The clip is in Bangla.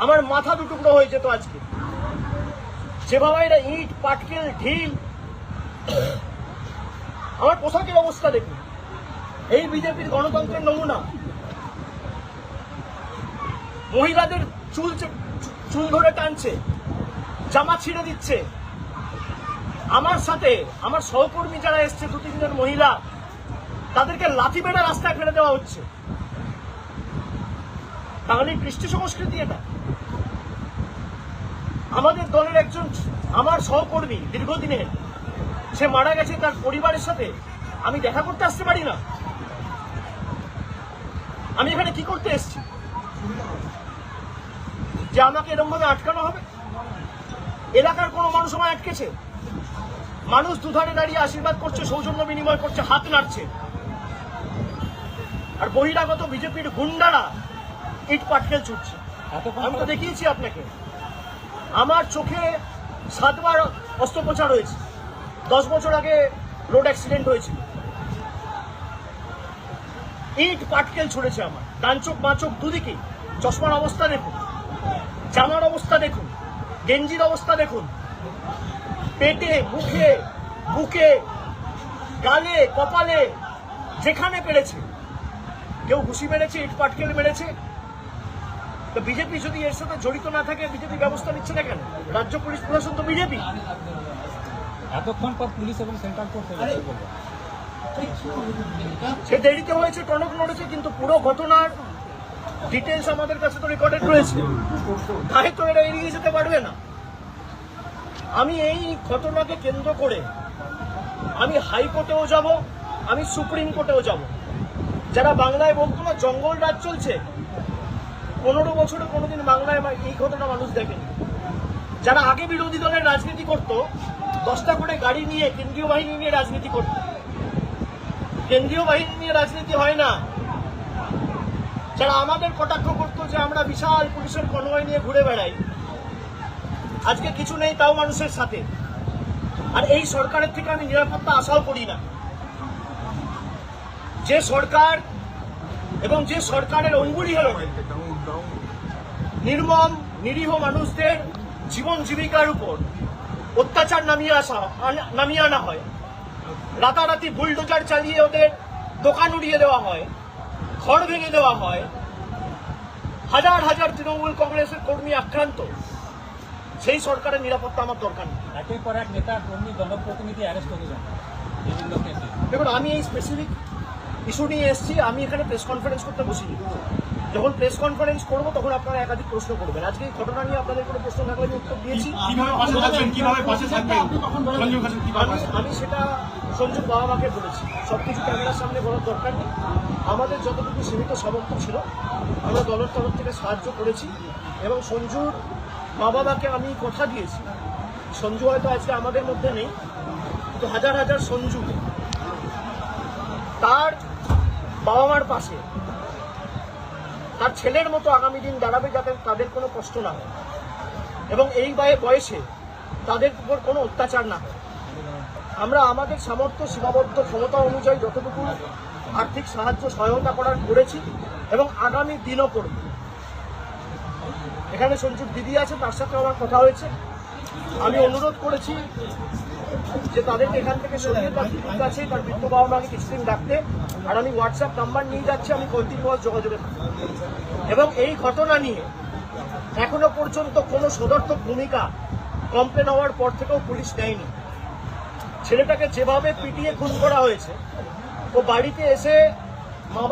আমার মাথা দুটুকরো হয়ে যেত আজকে। যেভাবে এটা ইট পাটকেল ঢিল, আমার পোশাকের অবস্থা দেখুন। এই বিজেপির গণতন্ত্রের নমুনা। মহিলাদের চুল ধরে টানছে, জামা ছিঁড়ে দিচ্ছে। আমার সাথে আমার সহকর্মী যারা এসছে 2-3 জন মহিলা, তাদেরকে লাঠি মেরে রাস্তায় ফেলে দেওয়া হচ্ছে। তাহলে কৃষ্টি সংস্কৃতি এটা? আমাদের দলের একজন আমার সহকর্মী দীর্ঘদিনের, সে মারা গেছে, তার পরিবারের সাথে আমি দেখা করতে আসতে পারি না? আমি এখানে কি করতে এসেছি যে আমাকে এরকম ভাবে আটকানো হবে? এলাকার কোনো মানুষ আমায় আটকেছে? মানুষ দুধারে দাঁড়িয়ে আশীর্বাদ করছে, সৌজন্য বিনিময় করছে, হাত নাড়ছে। আর বহিরাগত বিজেপির গুন্ডারা ইট পাটকেল ছুটছে। আমি তো দেখিয়েছি আপনাকে, আমার চোখে 7 বার অস্ত্রোপচার হয়েছে। 10 বছর আগে রোড অ্যাক্সিডেন্ট হয়েছিল। ইট পাটকেল ছুড়েছে আমার ডান চোখ বাঁ চোখ দুদিকে। চশমার অবস্থা দেখুন, জামার অবস্থা দেখুন, গেঞ্জির অবস্থা দেখুন, পেটে, মুখে, বুকে, গালে, কপালে, যেখানে পেরেছে। কেউ ঘুষি মেরেছে, ইট পাটকেল মেরেছে। তো বিজেপি যদি এর সাথে জড়িত না থাকে, বিজেপি ব্যবস্থা নিচ্ছে না কেন? রাজ্য পুলিশ প্রশাসন তো বিজেপি। এতক্ষণ পর পুলিশ এবং সেন্ট্রাল কোর্ট সে দেরিতে হয়েছে, টনক নড়েছে, কিন্তু পুরো ঘটনার ডিটেলস আমাদের কাছে তো রেকর্ডেড রয়েছে। তাই তো এরা এড়িয়ে যেতে পারবে না। আমি এই ঘটনাকে কেন্দ্র করে আমি হাইকোর্টেও যাব, আমি সুপ্রিম কোর্টেও যাব। যারা বাংলায় বলতো না জঙ্গল রাজ চলছে, 15 বছরে কোনোদিন বাংলায় এই ঘটনা মানুষ দেখেনি। যারা আগে বিরোধী দলের রাজনীতি করত, 10টা করে গাড়ি নিয়ে কেন্দ্রীয় বাহিনী নিয়ে রাজনীতি করত। কেন্দ্রীয় বাহিনী নিয়ে রাজনীতি হয় না। যারা আমাদের কটাক্ষ করতো যে আমরা বিশাল পুলিশের কনভয় নিয়ে ঘুরে বেড়াই, আজকে কিছু নেই তাও মানুষের সাথে। আর এই সরকারের থেকে আমি নিরাপত্তা আশাও করি না। যে সরকার এবং যে সরকারের অঙ্গুলি হল নির্মম নিরীহ মানুষদের জীবন জীবিকার উপর অত্যাচার নামিয়ে আনা হয়, রাতারাতি বুলডোজার চালিয়ে ওদের দোকান উড়িয়ে দেওয়া হয়, ঘর ভেঙে দেওয়া হয়, হাজার হাজার তৃণমূল কংগ্রেসের কর্মী আক্রান্ত, সেই সরকারের নিরাপত্তা আমার দরকার নেই। একের পর এক নেতা কর্মী জনপ্রতিনিধি অ্যারেস্ট হয়ে যান বিভিন্ন কেসে। দেখুন, আমি এই স্পেসিফিক ইস্যু নিয়ে এসেছি। আমি এখানে প্রেস কনফারেন্স করতে বসিনি। যখন প্রেস কনফারেন্স করবো তখন আপনারা একাধিক প্রশ্ন করবেন। আজকে এই ঘটনা নিয়ে আপনাদের কোনো প্রশ্ন থাকলে আমি উত্তর দিয়েছি। আমি সেটা সঞ্জুর বাবা মাকে বলেছি। সবকিছু ক্যামেরার সামনে বলার দরকার নেই। আমাদের যতটুকু সীমিত সামর্থ্য ছিল আমরা দলের তরফ থেকে সাহায্য করেছি, এবং সঞ্জুর মা বাবাকে আমি কথা দিয়েছি। সঞ্জু হয়তো আজকে আমাদের মধ্যে নেই, কিন্তু হাজার হাজার সঞ্জু তার বাবা মার পাশে তার ছেলের মতো আগামী দিন দাঁড়াবে, যাতে তাদের কোনো কষ্ট না হয় এবং এই বয়সে তাদের উপর কোনো অত্যাচার না হয়। আমরা আমাদের সামর্থ্য সীমাবদ্ধ ক্ষমতা অনুযায়ী যতটুকু আর্থিক সাহায্য সহায়তা করার করেছি এবং আগামী দিনও করব। এখানে সঞ্জুর দিদি আছে, তার সাথে আমার কথা হয়েছে। আমি অনুরোধ করেছি যে তাদেরকে এখান থেকে সরিয়ে তার দিদির কাছে, তার বৃদ্ধ বাবা মাকে কিছুদিন রাখতে। আর আমি হোয়াটসঅ্যাপ নাম্বার নিয়ে যাচ্ছি, আমি কন্টিনিউয়াস যোগাযোগে থাকবো। এবং এই ঘটনা নিয়ে এখনো পর্যন্ত কোনো সদর্থক ভূমিকা কমপ্লেন হওয়ার পর থেকেও পুলিশ নেয়নি। ছেলেটাকে যেভাবে পিটিয়ে খুন করা হয়েছে, ও বাড়িতে এসে মা